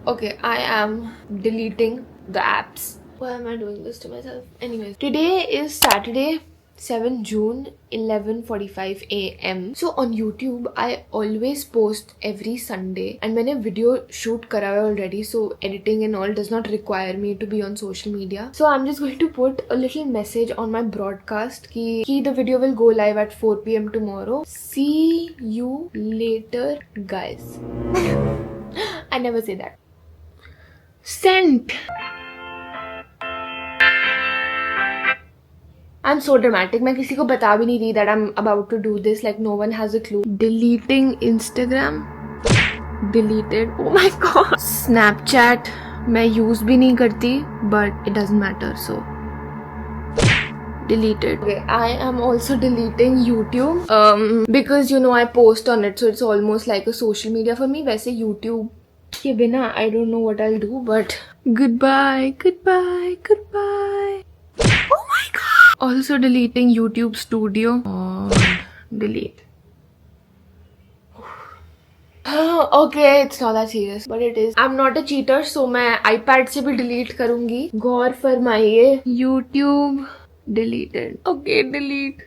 Okay, I am deleting the apps. Why am I doing this to myself? Anyways, today is Saturday, 7 June, 11:45 a.m. So on YouTube, I always post every Sunday. And मैंने video shoot करा है already, so editing and all does not require me to be on social media. So I'm just going to put a little message on my broadcast कि the video will go live at 4 p.m. tomorrow. See you later, guys. I never say that. Sent. I'm so dramatic. मैं किसी को बता भी नहीं रही that I'm about to do this. Like no one has a clue. Deleting Instagram. Deleted. Oh my god. Snapchat मैं use भी नहीं करती, but it doesn't matter. So deleted. Okay, I am also deleting YouTube. Because you know I post on it, so it's almost like a social media for me. वैसे YouTube के बिना I don't know what I'll do, but goodbye. Oh my god. Also deleting YouTube Studio. Delete. Okay, it's not that serious, but it is. I'm not a cheater, so मैं iPad से भी delete करूँगी. गौर फरमाइए. YouTube deleted. Okay, delete.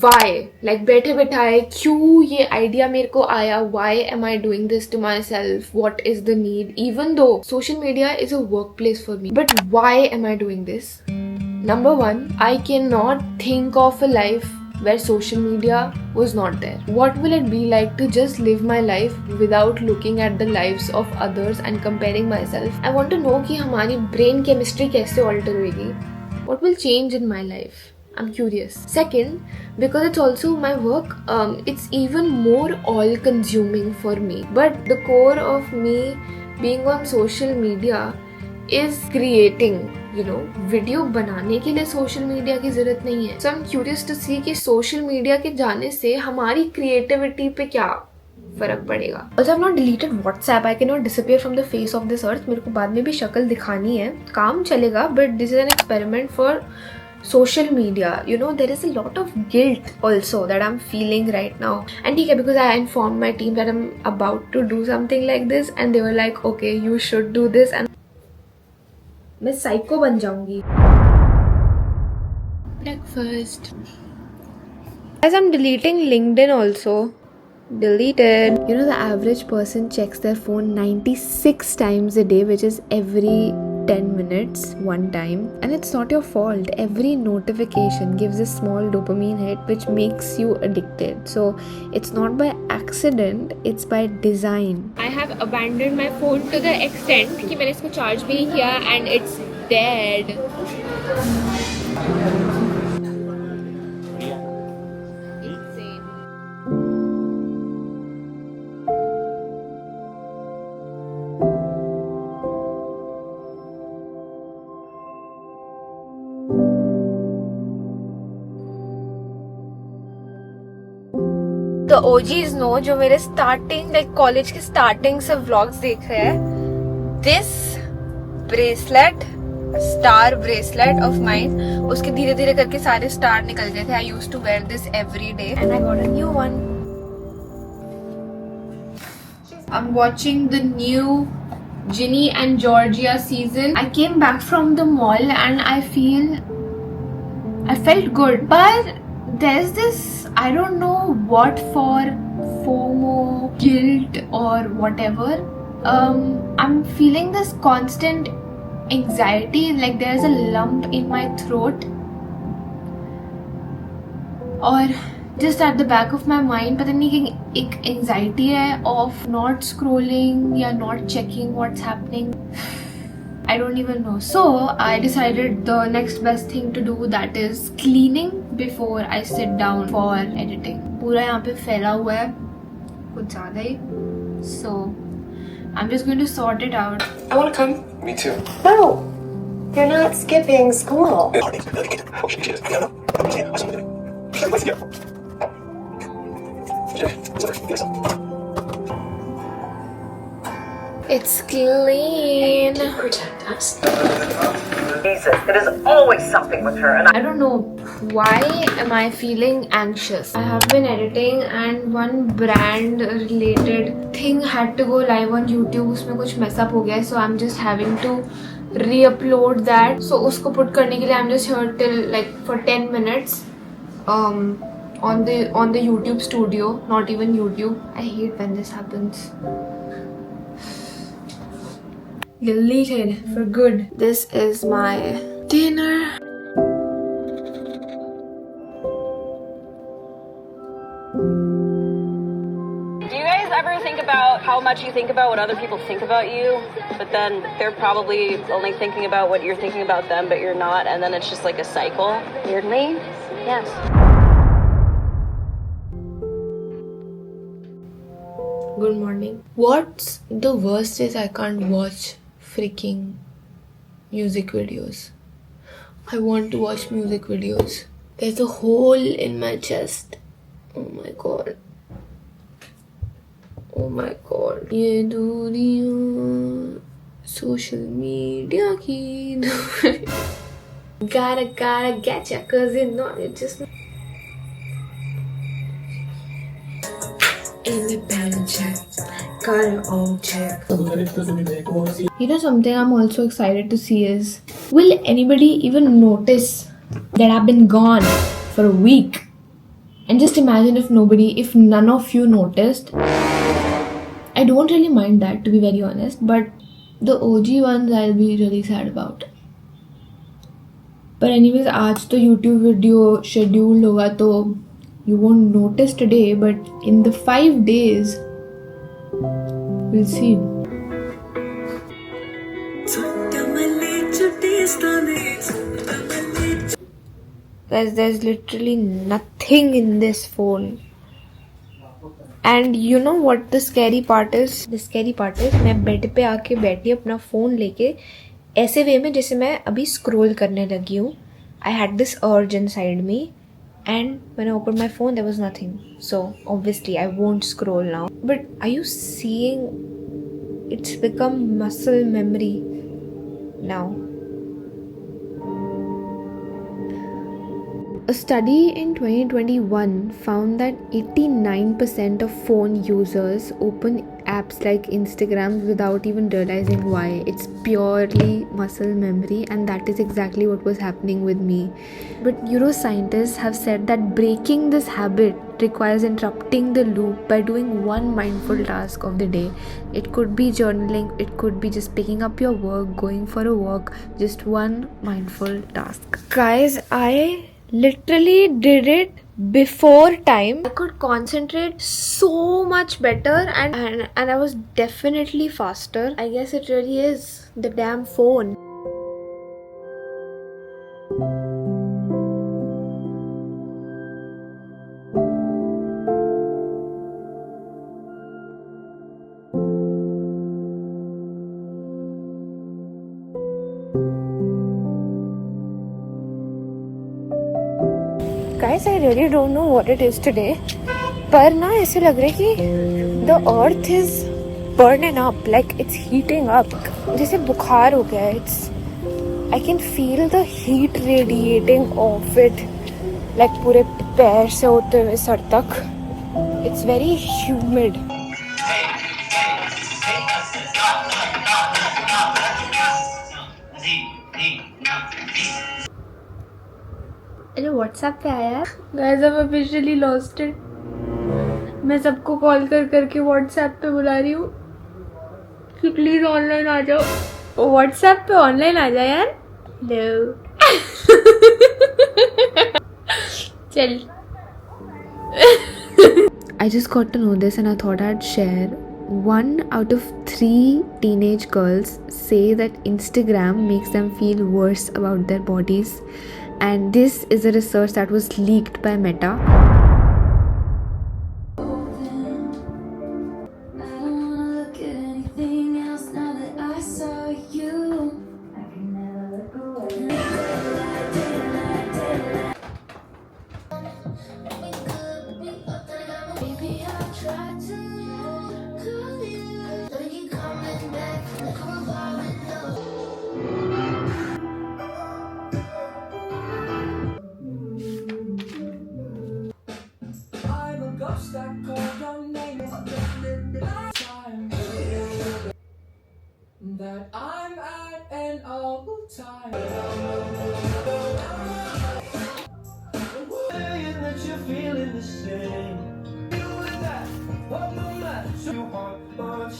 Why? Like बैठे बैठाए क्यों ये idea मेरे को आया? Why am I doing this to myself? What is the need? Even though social media is a workplace for me, but why am I doing this? Number one, I cannot think of a life where social media was not there. What will it be like to just live my life without looking at the lives of others and comparing myself? I want to know कि हमारी brain chemistry कैसे alter होगी? What will change in my life? I'm curious. Second, because it's also my work, it's even more all-consuming for me. But the core of me being on social media is creating, you know, video बनाने के लिए social media की ज़रूरत नहीं है. So I'm curious to see कि social media के जाने से हमारी creativity पे क्या फर्क पड़ेगा. Also I've not deleted WhatsApp. I cannot disappear from the face of this earth. मेरे को बाद में भी शक्ल दिखानी है. काम चलेगा, but this is an experiment for social media. You know, there is a lot of guilt also that I'm feeling right now. And ठीक है, because I informed my team that I'm about to do something like this, and they were like, okay, you should do this. And मैं psycho बन जाऊंगी. Breakfast. As I'm deleting LinkedIn also. Deleted. You know, the average person checks their phone 96 times a day, which is every 10 minutes one time, and it's not your fault. Every notification gives a small dopamine hit which makes you addicted. So it's not by accident, it's by design. I have abandoned my phone to the extent कि मैंने इसको charge भी नहीं किया and it's dead. The OGs know जो मेरे starting like college के starting से vlogs देख रहे हैं. This bracelet, star bracelet of mine, उसके धीरे धीरे करके सारे star निकल गए थे. I used to wear this every day and I got a new one. I'm watching the new Ginny and Georgia season. I came back from the mall and I felt good, but there's this, I don't know what for, FOMO, guilt or whatever. I'm feeling this constant anxiety, like there's a lump in my throat or just at the back of my mind. पता नहीं कि एक anxiety है of not scrolling या not checking what's happening. I don't even know. So I decided the next best thing to do, that is cleaning before I sit down for editing. पूरा यहाँ पे फैला हुआ है कुछ ज़्यादा ही. So I'm just going to sort it out. I want to come. Me too. No, you're not skipping school. It's clean. Protect us. Jesus, there is always something with her, and I don't know Why am I feeling anxious? I have been editing and one brand related thing had to go live on YouTube. उसमें कुछ mess up हो गया, so I'm just having to re-upload that. So उसको put करने के लिए I'm just here till like for 10 minutes on the YouTube studio, not even YouTube. I hate when this happens. Deleted for good. This is my dinner. Do you guys ever think about how much you think about what other people think about you, but then they're probably only thinking about what you're thinking about them, but you're not, and then it's just like a cycle? Weirdly, yes. Good morning. What's the worst is I can't watch freaking music videos. I want to watch music videos. There's a hole in my chest. Oh my god. Oh my god. ये दूरियां social media की दूरियां. Gotta get ya, cause you know it just independent check. Got her own check. You know something I'm also excited to see is, will anybody even notice that I've been gone for a week? And just imagine if none of you noticed. I don't really mind that, to be very honest, but the OG ones I'll be really sad about. But anyways, आज तो YouTube video scheduled होगा, तो you won't notice today, but in the 5 days we'll see. Guys, there's literally nothing in this phone. And you know what the scary part is? The scary part is मैं bed पे आके बैठी अपना phone लेके ऐसे वे में जैसे मैं अभी स्क्रॉल करने लगी हूँ. I had this urge inside me, and when I opened my phone there was nothing. So obviously I won't scroll now. But are you seeing? It's become muscle memory now. A study in 2021 found that 89% of phone users open apps like Instagram without even realizing why. It's purely muscle memory, and that is exactly what was happening with me. But neuroscientists have said that breaking this habit requires interrupting the loop by doing one mindful task of the day. It could be journaling, it could be just picking up your work, going for a walk, just one mindful task. Guys, I literally did it before time. I could concentrate so much better, and I was definitely faster. I guess it really is the damn phone. Guys, I really don't know what it is today. पर ना ऐसे लग रहा है कि the earth is burning up, like it's heating up. जैसे बुखार हो गया है. I can feel the heat radiating off it, like पूरे पैर से होते हुए सर तक. It's very humid. अरे व्हाट्सएप पे आया. Guys, I am officially lost it. मैं सबको कॉल करके व्हाट्सएप पे बुला रही हूँ कि प्लीज ऑनलाइन आ जाओ. व्हाट्सएप पे ऑनलाइन आ जाए यार. लो चल. I just got to know this and I thought I'd share. 1 out of 3 teenage girls say that Instagram makes them feel worse about their bodies. And this is a research that was leaked by Meta. That I'm at an all time. That you're feeling the same. With that, what no matter your heart, but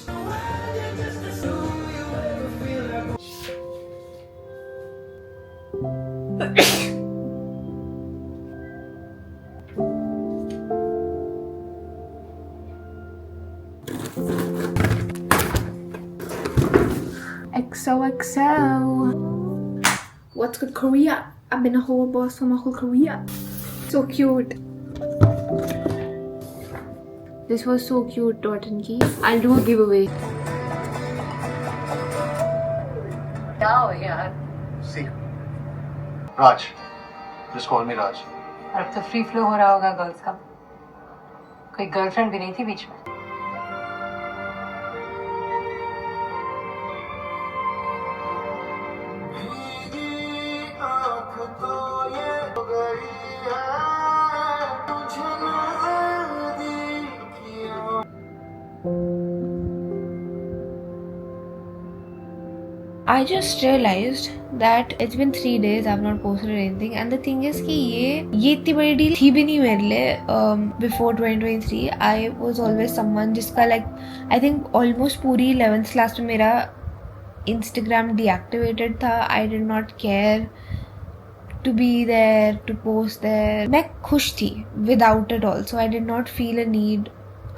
you just assume you ever feel like. XOXO. What's good, Korea? I've been a whole boss for my whole Korea. So cute. This was so cute, Torton Key. I'll do a giveaway. क्या हो यार? See, Raj. Just call me Raj. और अब तो free flow हो रहा होगा girls का. कोई गर्लफ्रेंड भी नहीं थी बीच में. I just realized that it's been 3 days I've not posted anything, and the thing is कि ये इतनी बड़ी डील थी भी नहीं मेरे लिए. Before 2023 I was always someone जिसका like I think almost पूरी 11th class में मेरा Instagram deactivated था. I did not care to be there, to post there. मैं खुश थी without it all, so I did not feel a need.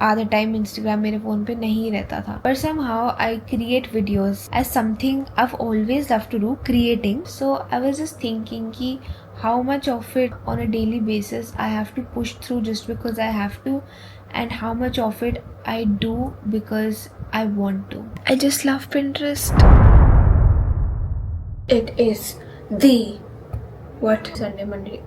आधा time Instagram मेरे फ़ोन पे नहीं रहता था. पर somehow I create videos as something I've always loved to do, creating. So I was just thinking कि how much of it on a daily basis I have to push through just because I have to, and how much of it I do because I want to. I just love Pinterest. It is the Sunday, Monday.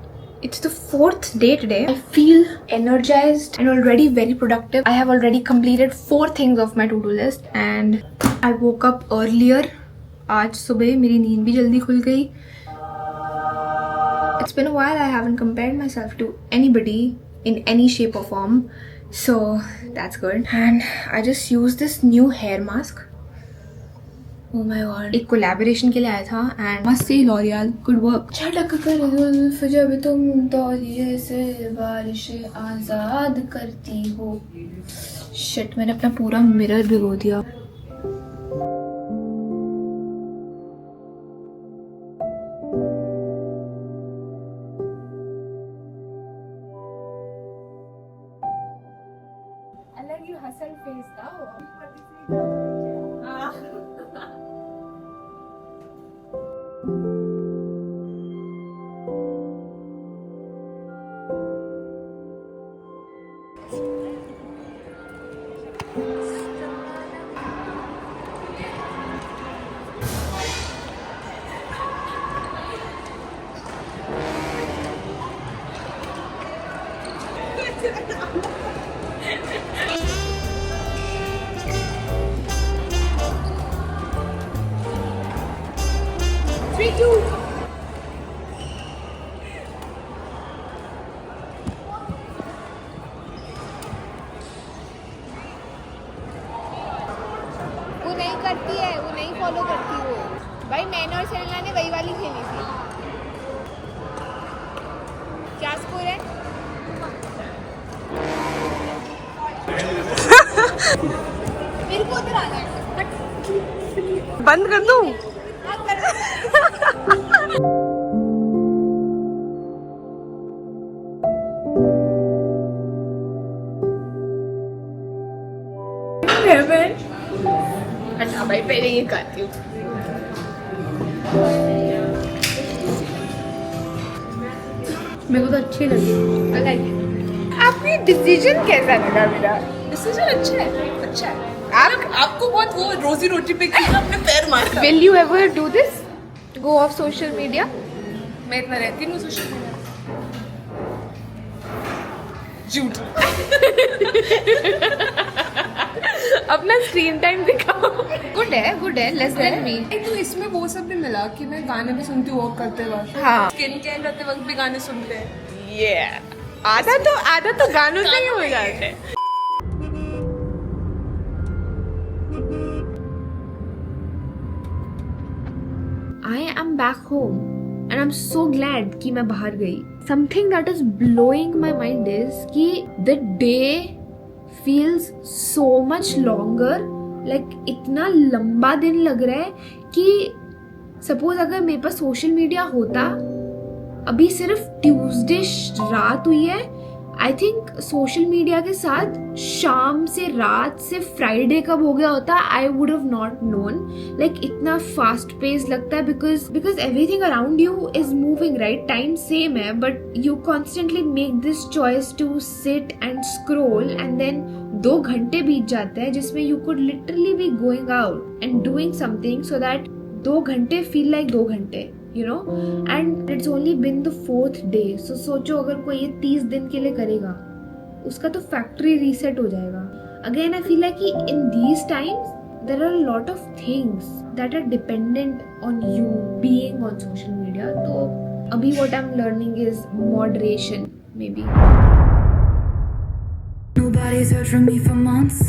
It's the 4th day today. I feel energized and already very productive. I have already completed 4 things of my to-do list, and I woke up earlier. आज सुबह मेरी नींद भी जल्दी खुल गई. It's been a while I haven't compared myself to anybody in any shape or form, so that's good. And I just used this new hair mask. Oh my god, एक collaboration के लिए आया था एंड मस्त ही L'Oréal, good work. झटक कर जुल्फ जब तुम तौलिए से बारिश आजाद करती हो. शिट, मैंने अपना पूरा मिरर भिगो दिया. अलग ही हसल फेस था. करती है, वो नहीं फॉलो करती वो. भाई मैंने और सेरेना ने वही वाली खेली थी. क्या स्कोर है? मेरे को उधर आना है. बंद कर दूं? अच्छा भाई, पहले ये करती हूँ. मेरे को तो अच्छी लगी. आपकी डिसीजन कैसा लगा? मेरा डिसीजन अच्छा है. आपको बहुत वो रोजी रोटी पे आपने पैर मारा. Will you ever do this? Go off social media? मैं इतना रहती हूँ सोशल मीडिया. झूठ. अपना स्क्रीन टाइम दिखाओ. गुड है, लेस देन मी. तो इसमें वो सब भी मिला कि मैं गाने भी सुनती हूँ वॉक करते वक्त. हाँ. स्किन केयर करते वक्त भी गाने सुनते हैं. Yeah. आधा तो गानों से ही हो जाते हैं. I am back home and I'm so glad कि मैं बाहर गई. Something that is blowing my mind is कि the day feels so much longer. Like इतना लंबा दिन लग रहा है कि सपोज अगर मेरे पास सोशल मीडिया होता, अभी सिर्फ ट्यूसडे रात हुई है, आई थिंक सोशल मीडिया के साथ शाम से रात से फ्राइडे कब हो गया होता, I would have not known. Like इतना फास्ट पेस लगता है because everything around you is moving, right? Time same है but you constantly make this choice to sit and scroll and then 2 घंटे बीत जाते हैं जिसमें you could literally be going out and doing something so that 2 घंटे feel like 2 घंटे, you know, and it's only been the 4th day. So सोचो अगर कोई ये 30 दिन के लिए करेगा, उसका तो फैक्ट्री रीसेट हो जाएगा. Again I feel like कि in these times there are a lot of things that are dependent on you being on social media. तो अभी what I'm learning is moderation maybe. Nobody's heard from me for months.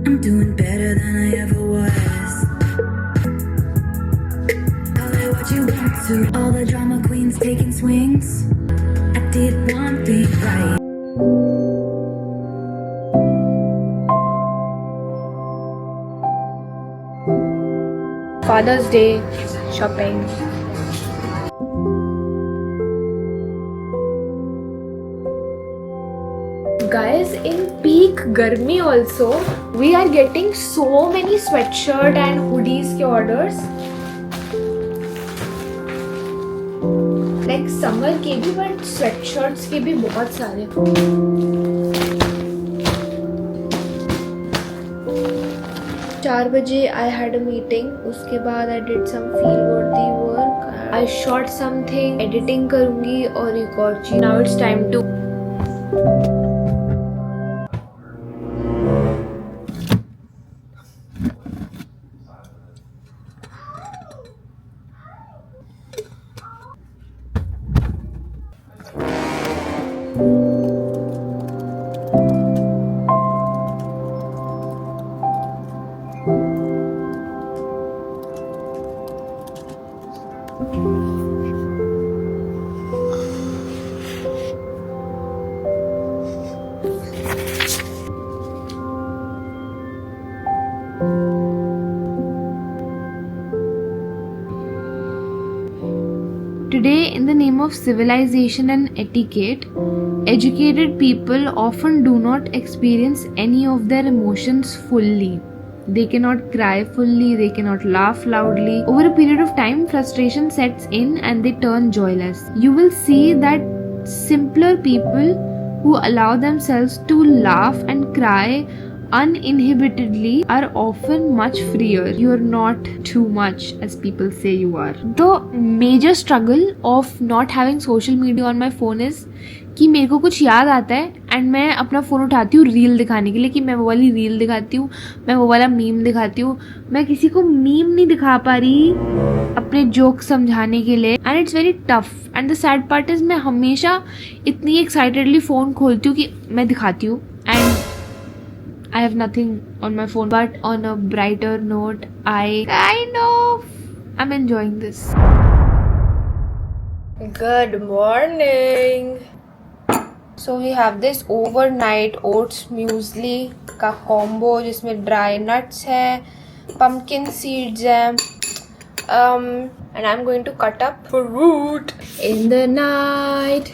I'm doing better than I ever was. What you want to? All the drama queens taking swings. I did one thing right. Father's Day shopping. Guys, in peak garmi also, we are getting so many sweatshirt and hoodies के orders. Like summer के भी but sweatshirts के भी बहुत सारे. 4 बजे I had a meeting. उसके बाद I did some feel worthy work. I shot something. Editing करूँगी और एक और चीज. Now it's time to Today, in the name of civilization and etiquette, educated people often do not experience any of their emotions fully. They cannot cry fully, they cannot laugh loudly. Over a period of time, frustration sets in and they turn joyless. You will see that simpler people who allow themselves to laugh and cry uninhibitedly are often much freer. You are not too much as people say you are. The major struggle of not having social media on my phone is कि मेरे को कुछ याद आता है and मैं अपना phone उठाती हूँ रील दिखाने के लिए कि मैं वो वाली रील दिखाती हूँ, मैं वो वाला मीम दिखाती हूँ. मैं किसी को मीम नहीं दिखा पा रही अपने जोक समझाने के लिए and it's very tough. And the sad part is मैं हमेशा इतनी एक्साइटेडली फ़ोन खोलती हूँ कि मैं दिखाती हूँ and I have nothing on my phone. But on a brighter note, I kind of am enjoying this. Good morning. So we have this overnight oats muesli का combo जिसमें dry nuts है, pumpkin seeds है, and I'm going to cut up fruit in the night,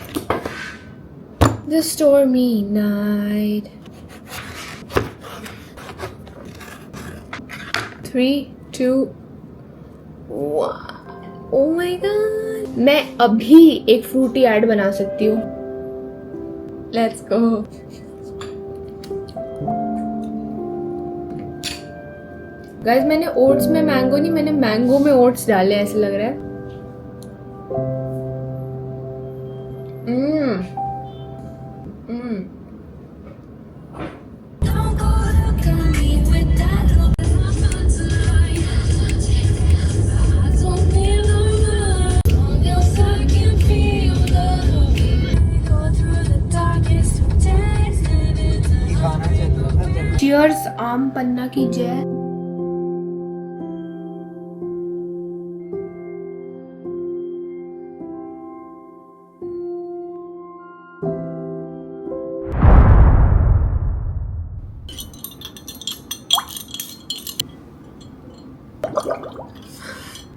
the stormy night. 3, 2, 1. Oh my god. मैं अभी एक Frooti add बना सकती हूँ. Let's go. Guys, मैंने ओट्स में मैंगो नहीं, मैंने मैंगो में ओट्स डाले ऐसे लग रहा है. Don't go look at me with that look. I don't feel the love. Long else I can feel the love. Go through the dark. Cheers, आम पन्ना की जय.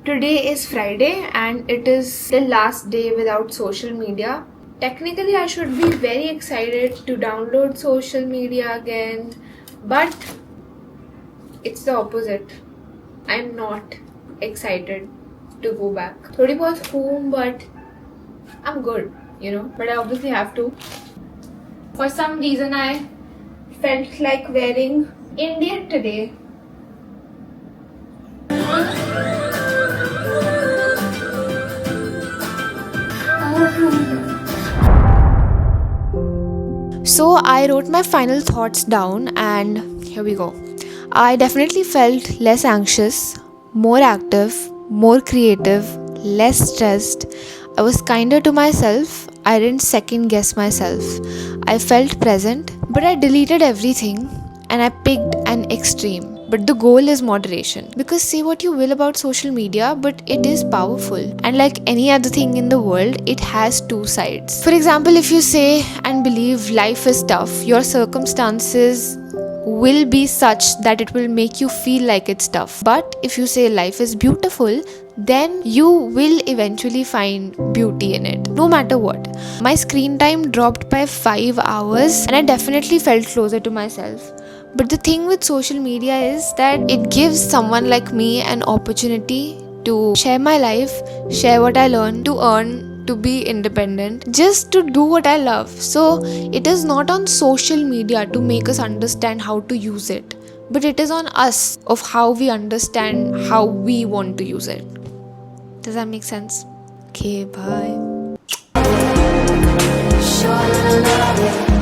Today is Friday and it is the last day without social media. Technically, I should be very excited to download social media again, but it's the opposite. I'm not excited to go back. थोड़ी बहुत हूँ, but I'm good, you know. But I obviously have to. For some reason, I felt like wearing Indian today. So I wrote my final thoughts down and here we go. I definitely felt less anxious, more active, more creative, less stressed. I was kinder to myself. I didn't second guess myself. I felt present, but I deleted everything and I picked an extreme. But the goal is moderation. Because say what you will about social media, but it is powerful. And like any other thing in the world, it has two sides. For example, if you say and believe life is tough, your circumstances will be such that it will make you feel like it's tough. But if you say life is beautiful, then you will eventually find beauty in it, no matter what. My screen time dropped by 5 hours and I definitely felt closer to myself. But the thing with social media is that it gives someone like me an opportunity to share my life, share what I learned, to earn, to be independent, just to do what I love. So it is not on social media to make us understand how to use it, but it is on us of how we understand how we want to use it. Does that make sense? Okay, bye. Sure, love it.